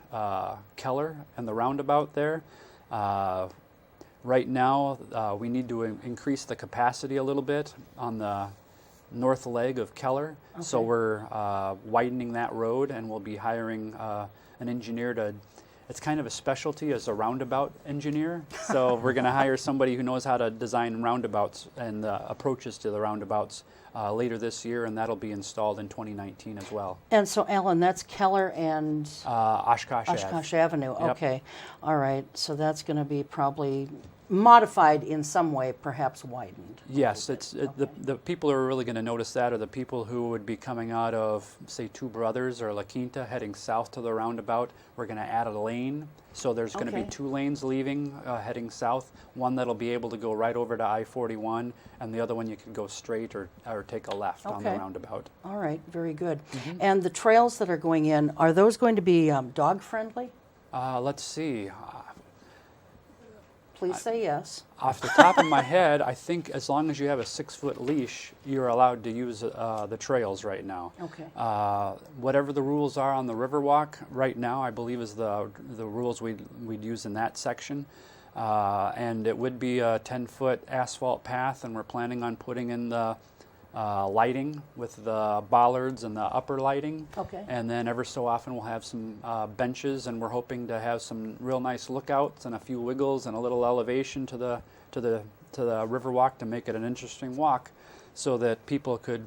Keller and the roundabout there. Right now, we need to increase the capacity a little bit on the north leg of Keller. Okay. So we're widening that road, and we'll be hiring an engineer to. It's kind of a specialty as a roundabout engineer. So we're going to hire somebody who knows how to design roundabouts and approaches to the roundabouts later this year, and that'll be installed in 2019 as well. And so, Alan, that's Keller and Oshkosh Avenue. Yep. Okay. All right. So that's going to be probably modified in some way, perhaps widened. Yes, the people who are really going to notice that are the people who would be coming out of, say, Two Brothers or La Quinta, heading south to the roundabout. We're going to add a lane, so there's going to be Okay. 2 lanes leaving, heading south. One that'll be able to go right over to I-41, and the other one you can go straight or take a left on the Okay. roundabout. All right, very good. And the trails that are going in, are those going to be dog friendly? Let's see. Please say yes. Off the top of my head, I think as long as you have a 6-foot leash, you're allowed to use the trails right now. Okay. Whatever the rules are on the Riverwalk right now, I believe is the rules we'd use in that section. And it would be a 10-foot asphalt path, and we're planning on putting in the lighting with the bollards and the upper lighting. Okay. And then ever so often we'll have some benches, and we're hoping to have some real nice lookouts and a few wiggles and a little elevation to the Riverwalk to make it an interesting walk, so that people could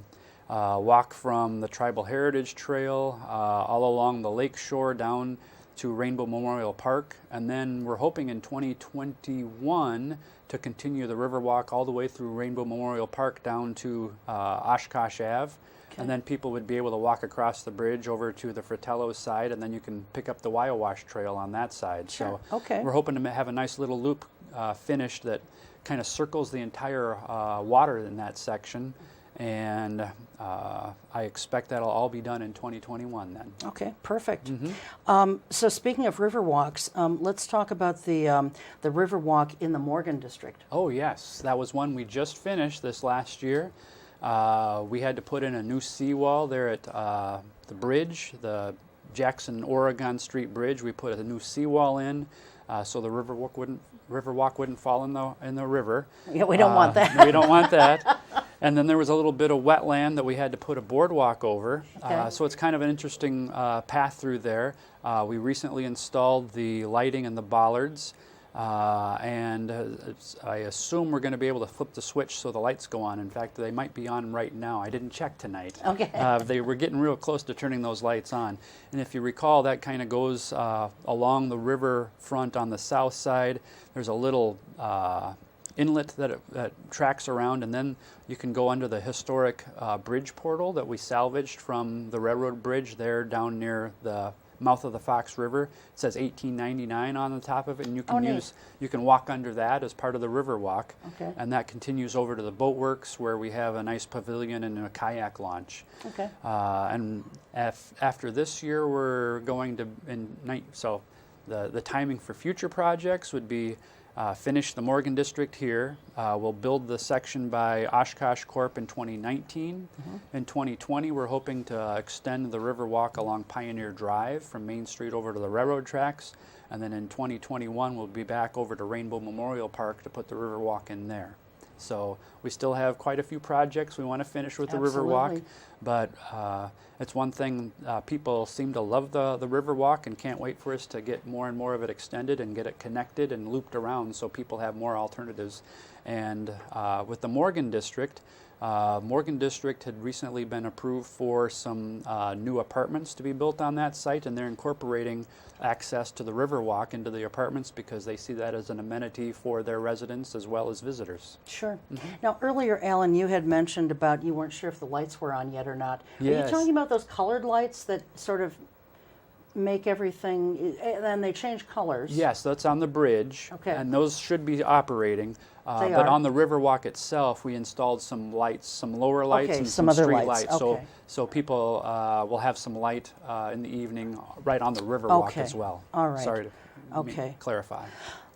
walk from the Tribal Heritage Trail all along the lake shore down to Rainbow Memorial Park, and then we're hoping in 2021 to continue the Riverwalk all the way through Rainbow Memorial Park down to Oshkosh Ave. Okay. And then people would be able to walk across the bridge over to the Fratello side, and then you can pick up the Wyowash Trail on that side. Sure. So Okay. we're hoping to have a nice little loop finished that kind of circles the entire water in that section. And I expect that'll all be done in 2021 then. Okay, perfect. Mm-hmm. So speaking of river walks, let's talk about the river walk in the Morgan district. Oh yes, that was one we just finished this last year. We had to put in a new seawall there at the bridge, the Jackson, Oregon Street Bridge. We put a new seawall in so the Riverwalk wouldn't fall in the river. Yeah, we don't want that. We don't want that. And then there was a little bit of wetland that we had to put a boardwalk over. Okay. So it's kind of an interesting path through there. We recently installed the lighting and the bollards. And I assume we're going to be able to flip the switch so the lights go on. In fact, they might be on right now. I didn't check tonight. Okay. They were getting real close to turning those lights on. And if you recall, that kind of goes along the river front on the south side. There's a little inlet that tracks around, and then you can go under the historic bridge portal that we salvaged from the railroad bridge there down near the mouth of the Fox River. It says 1899 on the top of it, and you can neat. you can walk under that as part of the Riverwalk. Okay. And that continues over to the boatworks, where we have a nice pavilion and a kayak launch. Okay. And after this year, we're going to so the timing for future projects would be finish the Morgan District here. We'll build the section by Oshkosh Corp in 2019. In 2020, we're hoping to extend the Riverwalk along Pioneer Drive from Main Street over to the railroad tracks. And then in 2021, we'll be back over to Rainbow Memorial Park to put the Riverwalk in there. So we still have quite a few projects we want to finish with the Riverwalk. Absolutely. But it's one thing, people seem to love the Riverwalk and can't wait for us to get more and more of it extended and get it connected and looped around so people have more alternatives. And with the Morgan District had recently been approved for some new apartments to be built on that site, and they're incorporating access to the Riverwalk into the apartments because they see that as an amenity for their residents as well as visitors. Sure. Now, earlier, Alan, you had mentioned about you weren't sure if the lights were on yet or not. Are Yes. you talking about those colored lights that sort of make everything, and then they change colors? Yes, that's on the bridge, Okay. and those should be operating. They but are. on the Riverwalk itself, we installed some lights, some lower lights, Okay, and some some other street lights, lights. okay. So people will have some light in the evening right on the Riverwalk Okay. as well. All right. Sorry to Okay. clarify.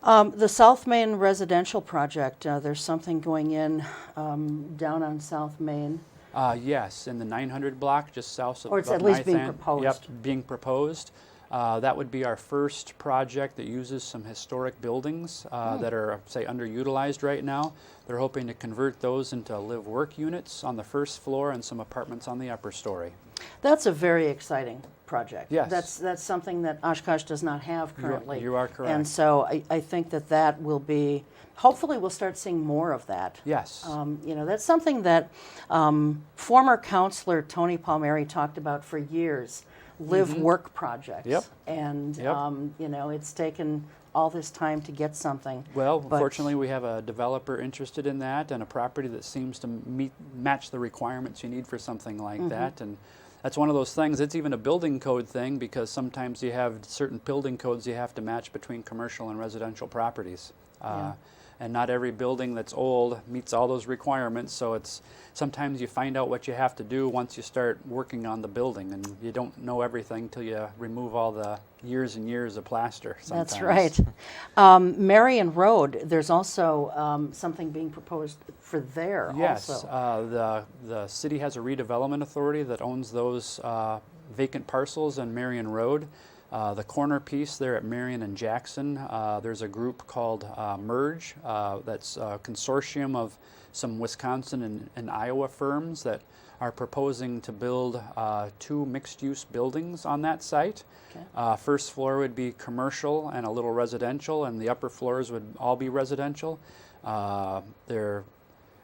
The South Main residential project, there's something going in down on South Main. Yes, in the 900 block, just south of Or it's of at least 9th being and- proposed. Yep, being proposed. That would be our first project that uses some historic buildings that are, say, underutilized right now. They're hoping to convert those into live-work units on the first floor and some apartments on the upper story. That's a very exciting project. Yes. That's something that Oshkosh does not have You are- currently. you are correct. And so I think that will be, hopefully we'll start seeing more of that. Yes. That's something that former counselor Tony Palmieri talked about for years, live-work projects. Yep. And, Yep. it's taken all this time to get something. Well, But- fortunately, we have a developer interested in that and a property that seems to match the requirements you need for something like that. And that's one of those things. It's even a building code thing, because sometimes you have certain building codes you have to match between commercial and residential properties. And not every building that's old meets all those requirements, so it's sometimes you find out what you have to do once you start working on the building, and you don't know everything till you remove all the years and years of plaster sometimes. That's right. Marion Road, there's also something being proposed for there Yes, also. the city has a redevelopment authority that owns those vacant parcels on Marion Road. The corner piece there at Marion and Jackson, there's a group called Merge, that's a consortium of some Wisconsin and Iowa firms that are proposing to build 2 mixed-use buildings on that site. Okay. First floor would be commercial and a little residential, and the upper floors would all be residential. They're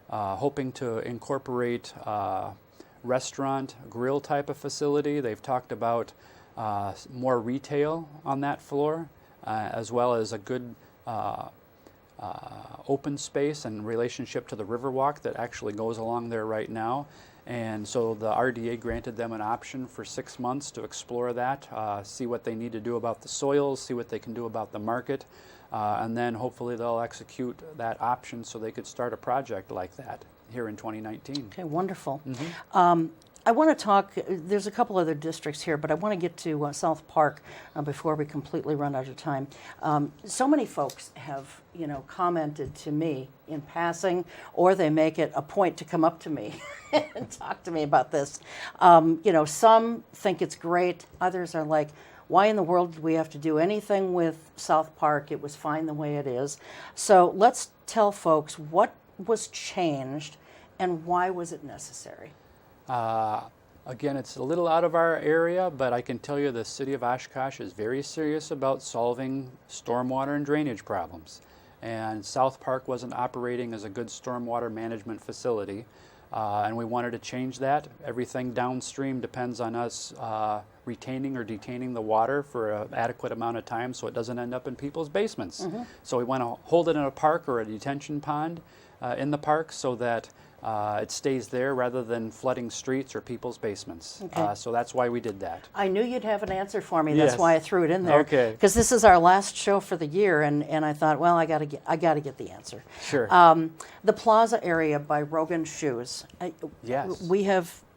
hoping to incorporate restaurant, grill type of facility. They've talked about more retail on that floor, as well as a good open space and relationship to the Riverwalk that actually goes along there right now. And so the RDA granted them an option for 6 months to explore that, see what they need to do about the soils, see what they can do about the market, and then hopefully they'll execute that option so they could start a project like that here in 2019. Okay, wonderful. I want to talk, there's a couple other districts here, but I want to get to South Park before we completely run out of time. So many folks have, commented to me in passing, or they make it a point to come up to me and talk to me about this. Some think it's great. Others are like, why in the world did we have to do anything with South Park? It was fine the way it is. So let's tell folks what was changed and why was it necessary? Again, it's a little out of our area, but I can tell you the City of Oshkosh is very serious about solving stormwater and drainage problems. And South Park wasn't operating as a good stormwater management facility, and we wanted to change that. Everything downstream depends on us retaining or detaining the water for an adequate amount of time so it doesn't end up in people's basements. So we want to hold it in a park or a detention pond in the park so that it stays there rather than flooding streets or people's basements. Okay. So that's why we did that. I knew you'd have an answer for me. That's Yes. why I threw it in there. Okay. Because this is our last show for the year, and I thought, well, I got to get the answer. Sure. The plaza area by Rogan Shoes. Yes.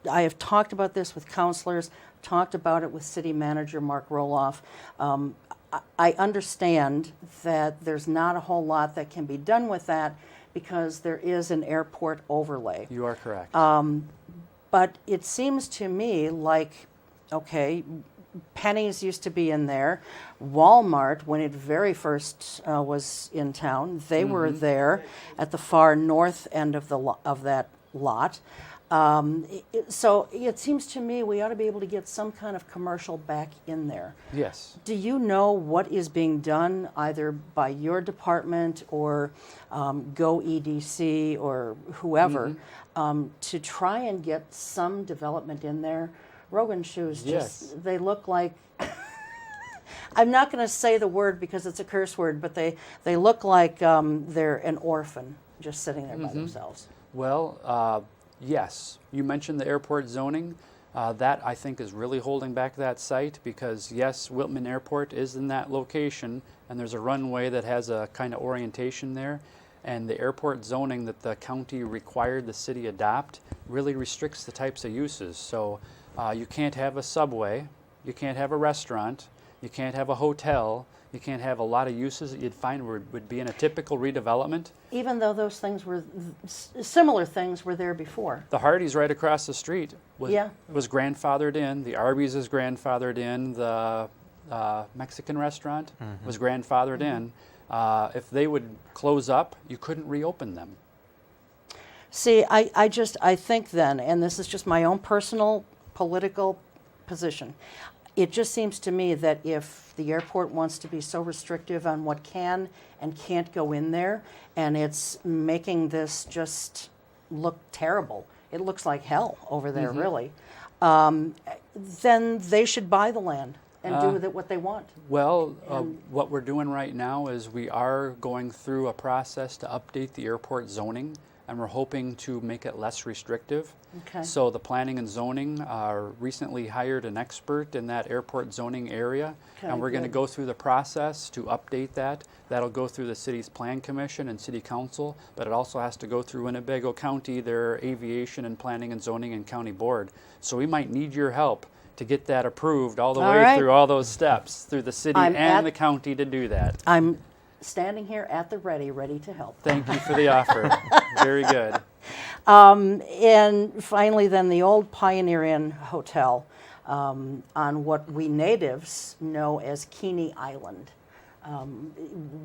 I have talked about this with counselors, talked about it with City Manager Mark Roloff. I understand that there's not a whole lot that can be done with that because there is an airport overlay. You are correct. But it seems to me like, okay, Penny's used to be in there. Walmart, when it very first was in town, they were there at the far north end of that lot. So it seems to me we ought to be able to get some kind of commercial back in there. Yes. Do you know what is being done either by your department or Go EDC or whoever to try and get some development in there? Rogan Shoes, Yes. they look like, I'm not going to say the word because it's a curse word, but they look like they're an orphan just sitting there by themselves. Well, yes. You mentioned the airport zoning. That, I think, is really holding back that site because, yes, Wiltman Airport is in that location, and there's a runway that has a kind of orientation there. And the airport zoning that the county required the city adopt really restricts the types of uses. So you can't have a subway, you can't have a restaurant, you can't have a hotel, you can't have a lot of uses that you'd find would be in a typical redevelopment. Even though those things were, similar things were there before. The Hardee's right across the street was Yeah. grandfathered in. The Arby's is grandfathered in. The Mexican restaurant was grandfathered in. If they would close up, you couldn't reopen them. See, I think then, and this is just my own personal political position, it just seems to me that if the airport wants to be so restrictive on what can and can't go in there, and it's making this just look terrible, it looks like hell over there, really, then they should buy the land. and do with it what they want? Well, what we're doing right now is we are going through a process to update the airport zoning, and we're hoping to make it less restrictive. Okay. So the planning and zoning recently hired an expert in that airport zoning area, Okay, and we're going to good. go through the process to update that. That'll go through the city's plan commission and city council, but it also has to go through Winnebago County, their aviation and planning and zoning and county board. So we might need your help to get that approved all the All way right. through all those steps through the city I'm and at- the county to do that. I'm standing here at the ready to help. Thank you for the offer. Very good. And finally, then the old Pioneer Inn Hotel on what we natives know as Keeney Island.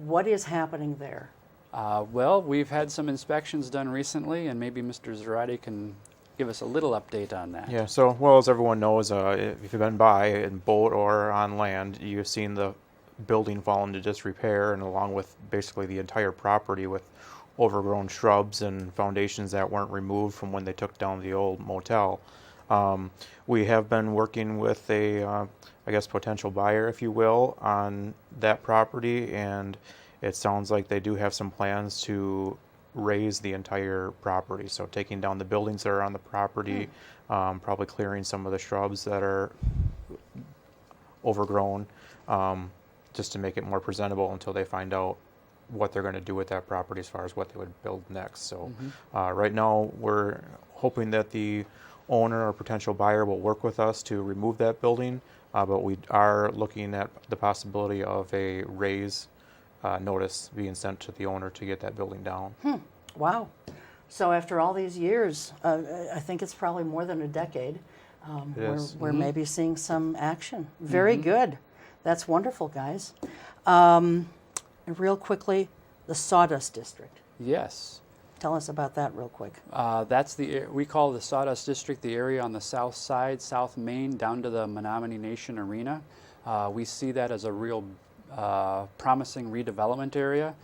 What is happening there? Well, we've had some inspections done recently, and maybe Mr. Zarate can give us a little update on that. Yeah, so, well, as everyone knows, if you've been by in boat or on land, you've seen the building fall into disrepair, and along with basically the entire property with overgrown shrubs and foundations that weren't removed from when they took down the old motel. We have been working with a, I guess, potential buyer, if you will, on that property, and it sounds like they do have some plans to raise the entire property. So taking down the buildings that are on the property, probably clearing some of the shrubs that are overgrown, just to make it more presentable until they find out what they're going to do with that property as far as what they would build next. So right now we're hoping that the owner or potential buyer will work with us to remove that building, but we are looking at the possibility of a raise notice being sent to the owner to get that building down. Wow. So after all these years, I think it's probably more than a decade, we're maybe seeing some action. Very good. That's wonderful, guys. And real quickly, the Sawdust District. Yes. Tell us about that real quick. That's we call the Sawdust District the area on the south side, South Main, down to the Menominee Nation Arena. We see that as a real promising redevelopment area.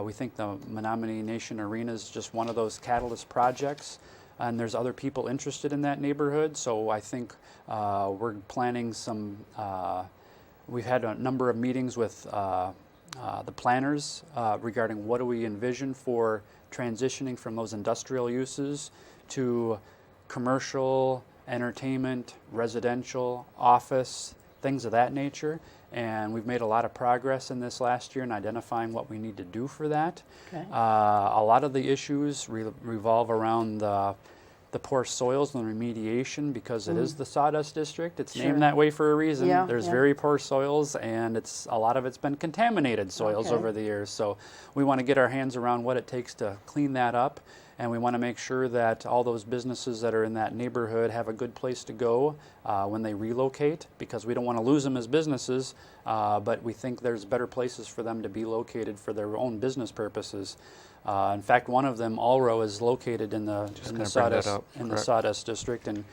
We think the Menominee Nation Arena is just one of those catalyst projects, and there's other people interested in that neighborhood, so I think we're planning some, we've had a number of meetings with the planners regarding what do we envision for transitioning from those industrial uses to commercial, entertainment, residential, office, things of that nature. And we've made a lot of progress in this last year in identifying what we need to do for that. Okay. A lot of the issues revolve around the poor soils and remediation, because it is the Sawdust District. It's Sure. named that way for a reason. Yeah, There's yeah. very poor soils, and a lot of it's been contaminated soils Okay. over the years. So we want to get our hands around what it takes to clean that up, and we want to make sure that all those businesses that are in that neighborhood have a good place to go when they relocate, because we don't want to lose them as businesses, but we think there's better places for them to be located for their own business purposes. In fact, one of them, Allro, is located in the Sawdust District, and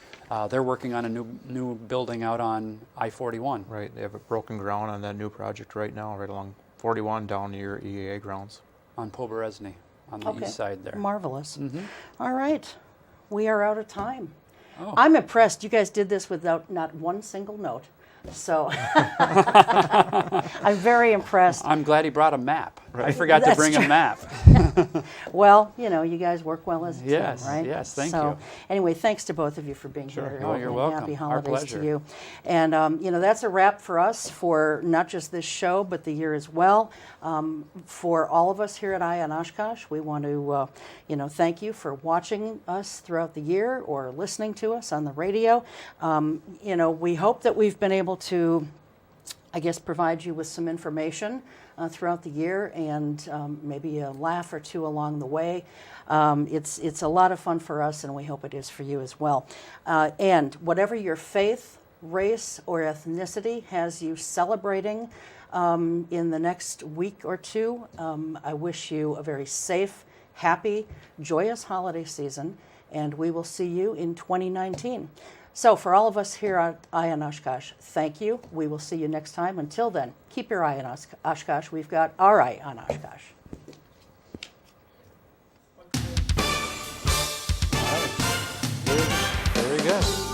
they're working on a new building out on I-41. Right, they have a broken ground on that new project right now, right along 41 down near EAA grounds. On Poberezny, on the east side there. Marvelous. All right. We are out of time. Oh. I'm impressed. You guys did this without not one single note. So I'm very impressed. I'm glad he brought a map. I forgot to That's bring a true. map. Well, you guys work well as a Yes, team, right? yes, thank so, you. Anyway, thanks to both of you for being Sure. here. Oh, you're And welcome. Happy Our holidays pleasure. to you. And, that's a wrap for us for not just this show, but the year as well. For all of us here at Eye on Oshkosh, we want to, thank you for watching us throughout the year or listening to us on the radio. We hope that we've been able to, I guess, provide you with some information throughout the year, and maybe a laugh or two along the way. It's a lot of fun for us, and we hope it is for you as well. And whatever your faith, race, or ethnicity has you celebrating in the next week or two, I wish you a very safe, happy, joyous holiday season, and we will see you in 2019. So for all of us here at Eye on Oshkosh, thank you. We will see you next time. Until then, keep your eye on Oshkosh. We've got our eye on Oshkosh. Very good.